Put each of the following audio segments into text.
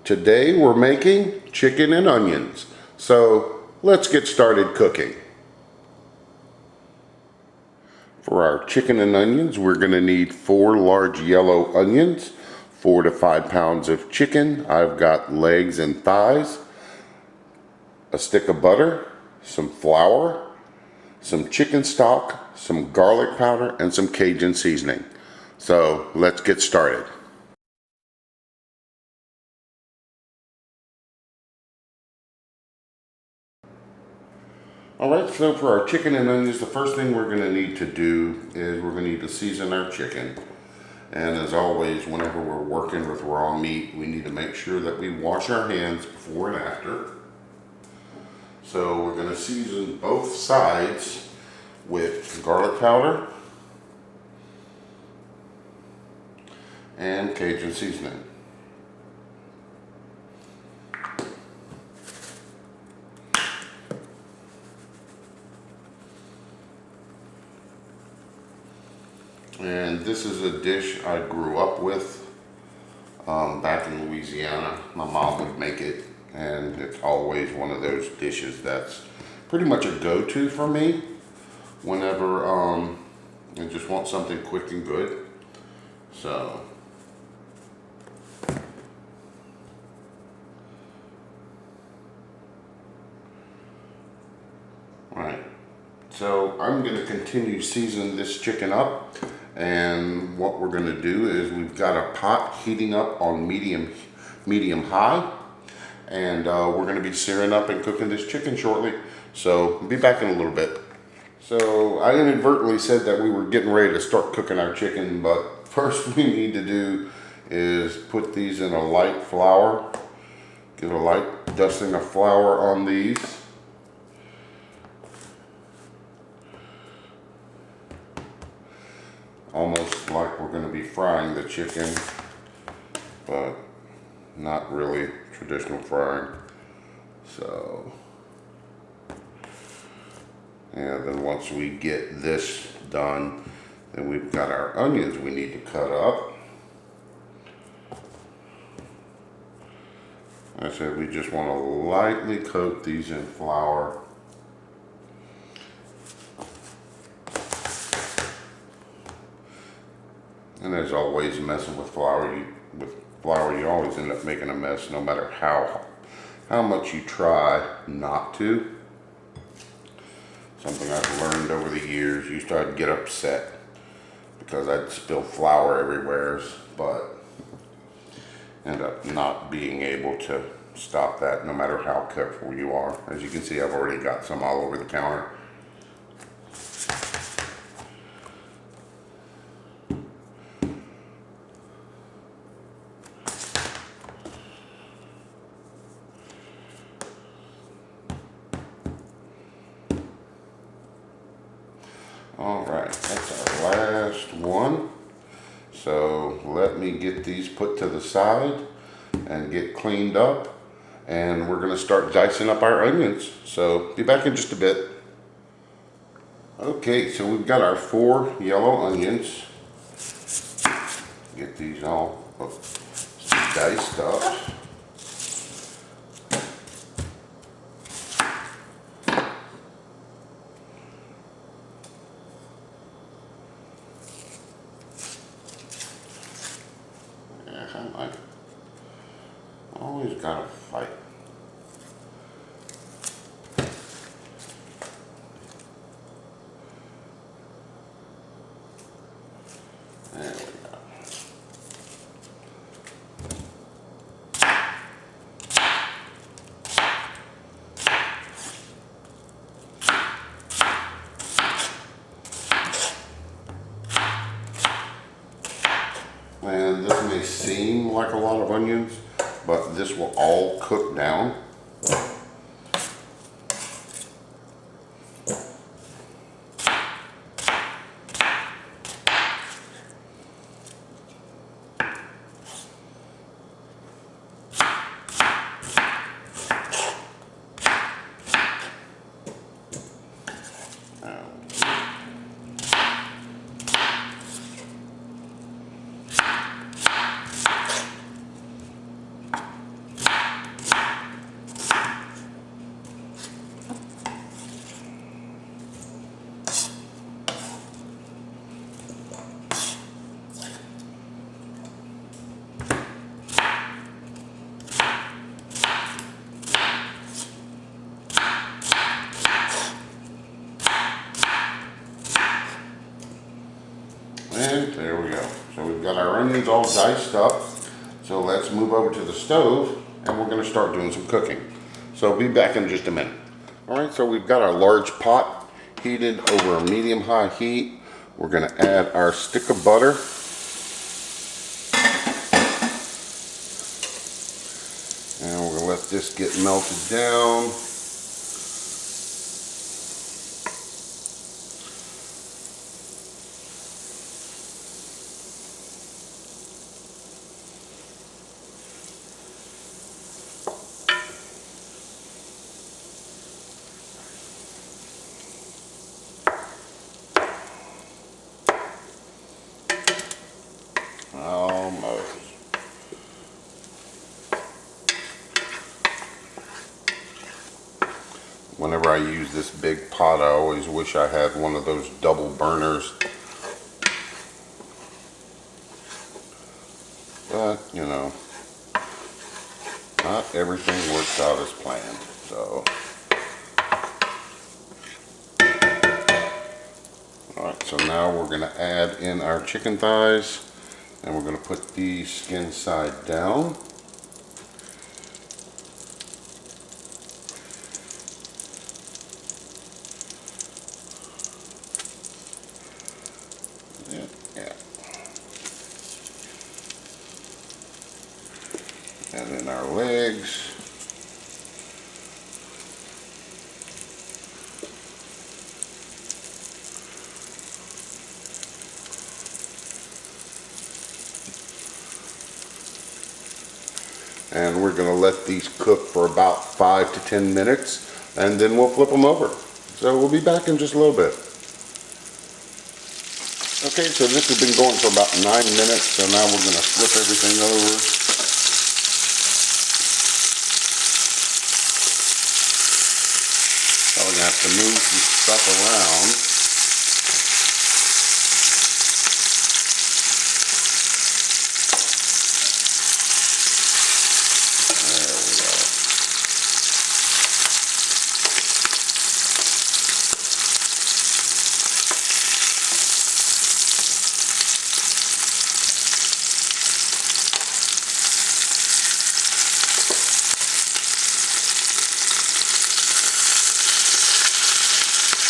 Today we're making chicken and onions. So let's get started cooking. For our chicken and onions, we're going to need 4 large yellow onions, 4 to 5 pounds of chicken. I've got legs and thighs, a stick of butter, some flour, some chicken stock, some garlic powder, and some Cajun seasoning. So let's get started. Alright, so for our chicken and onions, the first thing we're going to need to do is we're going to need to season our chicken. And as always, whenever we're working with raw meat, we need to make sure that we wash our hands before and after. So we're going to season both sides with garlic powder and Cajun seasoning. And this is a dish I grew up with back in Louisiana. My mom would make it, and it's always one of those dishes that's pretty much a go-to for me whenever I just want something quick and good. So alright, so I'm going to continue seasoning this chicken up. And what we're going to do is we've got a pot heating up on medium high, and we're going to be searing up and cooking this chicken shortly. So I'll be back in a little bit. So I inadvertently said that we were getting ready to start cooking our chicken, but first we need to do is put these in a light flour. Give a light dusting of flour on these. Almost like we're going to be frying the chicken, but not really traditional frying. So, and then once we get this done, then we've got our onions we need to cut up. I said we just want to lightly coat these in flour. And as always, messing with flour, you always end up making a mess, no matter how much you try not to. Something I've learned over the years. Used to I'd get upset because I'd spill flour everywhere, but end up not being able to stop that, no matter how careful you are. As you can see, I've already got some all over the counter. Alright, that's our last one. So let me get these put to the side and get cleaned up. And we're going to start dicing up our onions. So be back in just a bit. Okay, so we've got our 4 yellow onions. Get these all diced up. Always gotta fight. There we go. And this may seem like a lot of onions, but this will all cook down. And there we go. So we've got our onions all diced up. So let's move over to the stove and we're going to start doing some cooking. So I'll be back in just a minute. Alright, so we've got our large pot heated over a medium-high heat. We're going to add our stick of butter. And we're going to let this get melted down. Almost. Whenever I use this big pot, I always wish I had one of those double burners. But, you know, not everything works out as planned. So, alright, so now we're going to add in our chicken thighs. And we're going to put the skin side down. Yeah. And then our legs. And we're going to let these cook for about 5 to 10 minutes and then we'll flip them over. So we'll be back in just a little bit. Okay, so this has been going for about 9 minutes, so now we're going to flip everything over. So we're going to have to move some stuff around.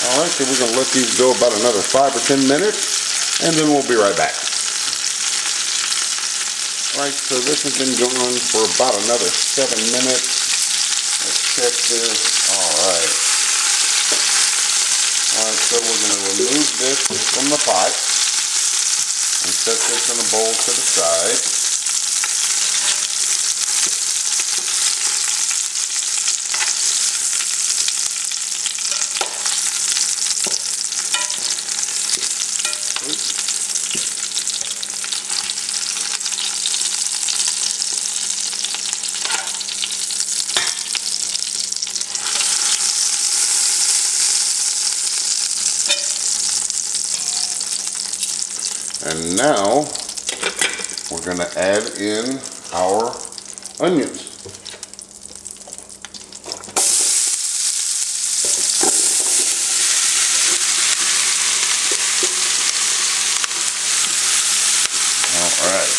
Alright, so we're going to let these go about another 5 or 10 minutes, and then we'll be right back. Alright, so this has been going for about another 7 minutes. Let's check this. Alright. Alright, so we're going to remove this from the pot and set this in a bowl to the side. And now we're going to add in our onions. Alright,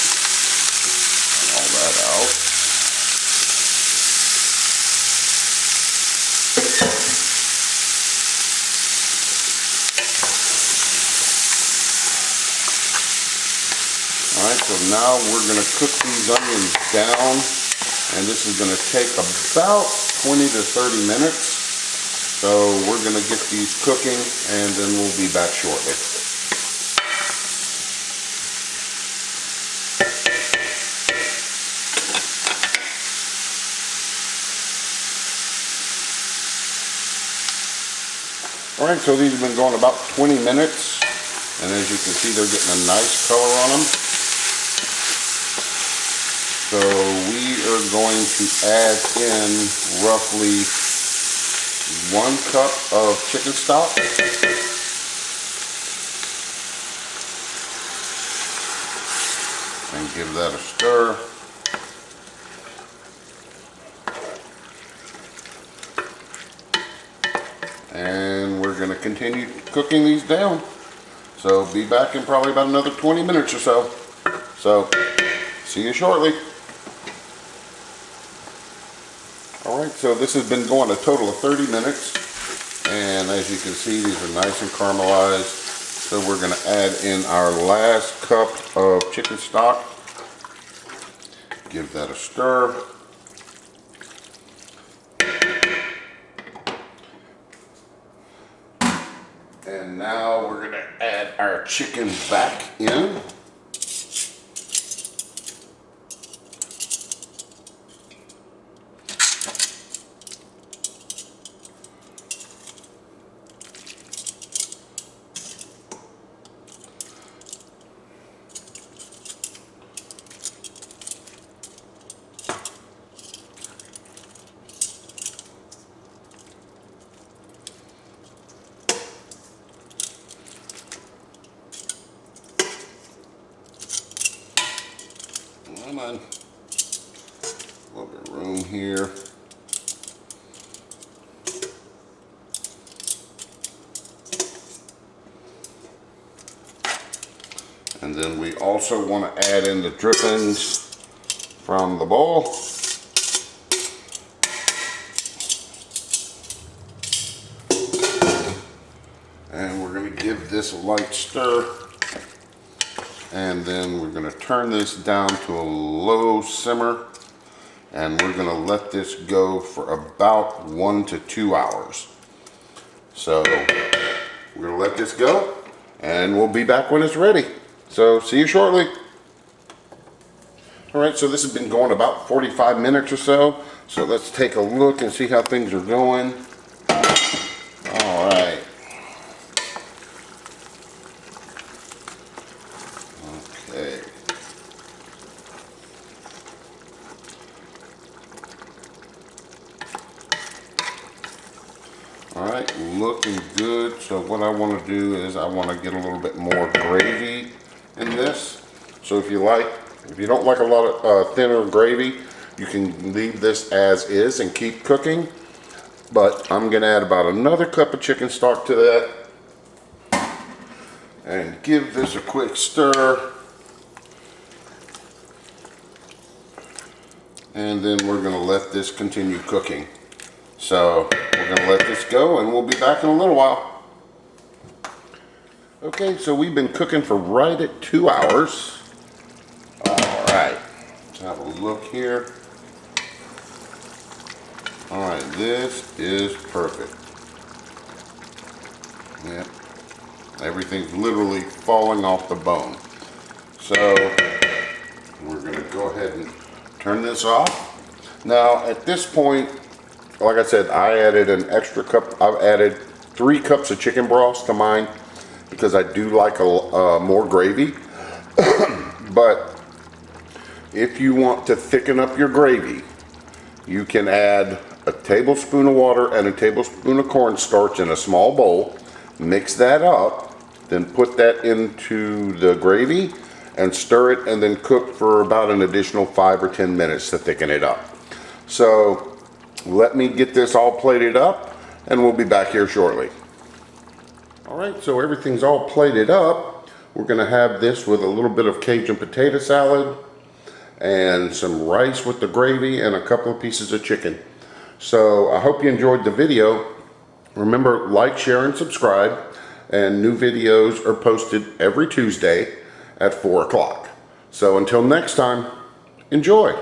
all that out. Alright, so now we're going to cook these onions down, and this is going to take about 20 to 30 minutes. So we're going to get these cooking and then we'll be back shortly. Alright, so these have been going about 20 minutes, and as you can see they're getting a nice color on them. So we are going to add in roughly 1 cup of chicken stock. And give that a stir. And we're going to continue cooking these down. So be back in probably about another 20 minutes or so. So see you shortly. Alright, so this has been going a total of 30 minutes. And as you can see, these are nice and caramelized. So we're going to add in our last cup of chicken stock. Give that a stir. And now we're going to add our chicken back in. Come on. A little bit of room here. And then we also want to add in the drippings from the bowl. And we're going to give this a light stir. And then we're going to turn this down to a low simmer, and we're going to let this go for about 1 to 2 hours. So we're going to let this go, and we'll be back when it's ready. So see you shortly. Alright, so this has been going about 45 minutes or so. So let's take a look and see how things are going. Alright. Okay. Alright, looking good. So what I want to do is I want to get a little bit more gravy in this. So if you don't like a lot of thinner gravy, you can leave this as is and keep cooking. But I'm going to add about another cup of chicken stock to that. And give this a quick stir. And then we're going to let this continue cooking. So we're going to let this go and we'll be back in a little while. Okay, so we've been cooking for right at 2 hours. Alright, let's have a look here. Alright, this is perfect. Yep, everything's literally falling off the bone. So we're going to go ahead and turn this off. Now at this point, like I said, I added an extra cup. I've added 3 cups of chicken broth to mine because I do like more gravy. But if you want to thicken up your gravy, you can add a tablespoon of water and a tablespoon of cornstarch in a small bowl. Mix that up, then put that into the gravy and stir it, and then cook for about an additional 5 or 10 minutes to thicken it up. So let me get this all plated up and we'll be back here shortly. Alright, so everything's all plated up. We're going to have this with a little bit of Cajun potato salad and some rice with the gravy and a couple of pieces of chicken. So I hope you enjoyed the video. Remember, like, share, and subscribe. And new videos are posted every Tuesday at 4 o'clock. So until next time, enjoy.